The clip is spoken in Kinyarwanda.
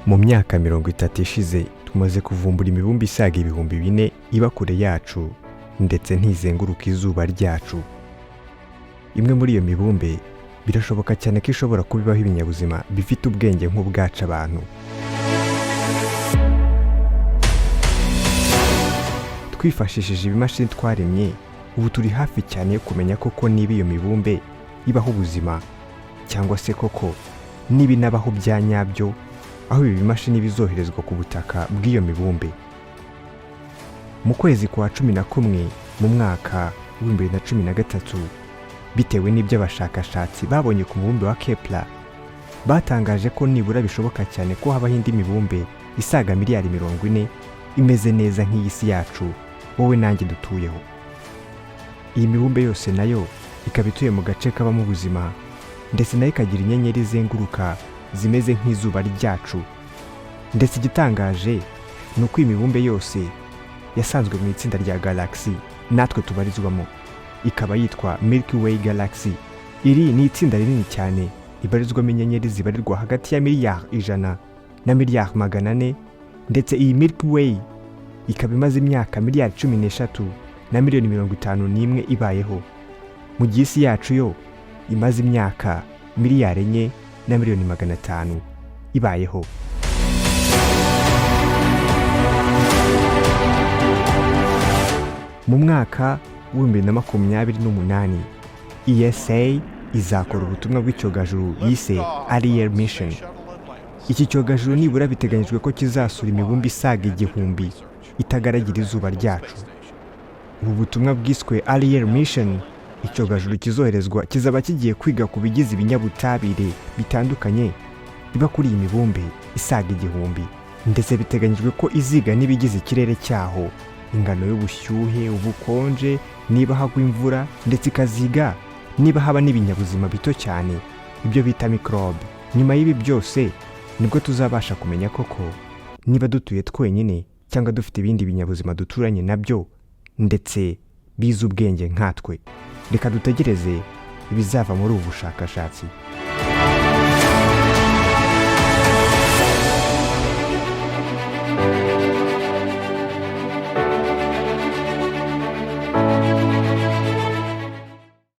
Mu myaka 30 ishize tumaze kuvumbura imibumbe isaga 4000 iba kure yacu ndetse ntizenguruka izuba ryacu. Imwe muri iyo mibumbe birashoboka cyane ko ishobora kubibaho ibinyabuzima bifite ubwenge nk'ubwacu abantu. Twifashishije ibimashini twaremye, ubu turi hafi cyane yo kumenya koko niba iyo mibumbe ibaho ubuzima cyangwa se koko niba inabaho bya nyabyo, aho ibi bimashini bizoherezwa ku butaka bw'iyo mibumbe. Mu kwezi kwa 11 mu mwaka wa 2013, bitewe n'ibyo abashakashatsi babonye ku mubumbe wa Kepler, batangaje ko nibura bishoboka cyane ko habaho indi mibumbe isaga miliyari 40 imeze neza nk'iy'isi yacu wowe nanjye dutuyeho. Iyi mibumbe yose nayo ikaba ituye mu gace kabamo ubuzima ndetse nayo ikagira inyenyeri zenguruka zimeze nk'izuba ryacu. Ndetse igitangaje ni uko imibumbe yose yasanzwe mu itsinda rya galaxy natwe tubarizwamo, ikaba yitwa Milky Way Galaxy. Iri ni itsinda rinini cyane ibarizwamo inyenyeri zibarirwa hagati ya miliyari 100 na miliyari 400, ndetse iyi Milky Way ikaba imaze imyaka miliyari 13 na miliyoni 51 ibayeho, mu gihe isi yacu yo imaze imyaka miliyari 4 na miliyoni 500 ibayeho. Mu mwaka wa 2028 ESA izakora ubutumwa bw'icyogajuru yise Ariel Mission. Iki cyogajuru nibura biteganyijwe ko kizasura imibumbe isaga 1000 itagaragira izuba ryacu. Ubu butumwa bwiswe Ariel Mission, icyogajuru kizoherezwa kizaba kigiye kwiga ku bigize ibinyabutabire bitandukanye biba kuri iyi mibumbe isaga 1000, ndetse biteganyijwe ko iziga n'ibigize ikirere cyaho, ingano y'ubushyuhe, ubukonje, niba hagwa imvura, ndetse ikaziga niba haba n'ibinyabuzima bito cyane ibyo bita microbe. Nyuma y'ibi byose nibwo tuzabasha kumenya koko niba dutuye twenyine cyangwa dufite ibindi binyabuzima duturanye nabyo ndetse bize ubwenge nkatwe. Reka dutegereze ibizava muri ubu bushakashatsi.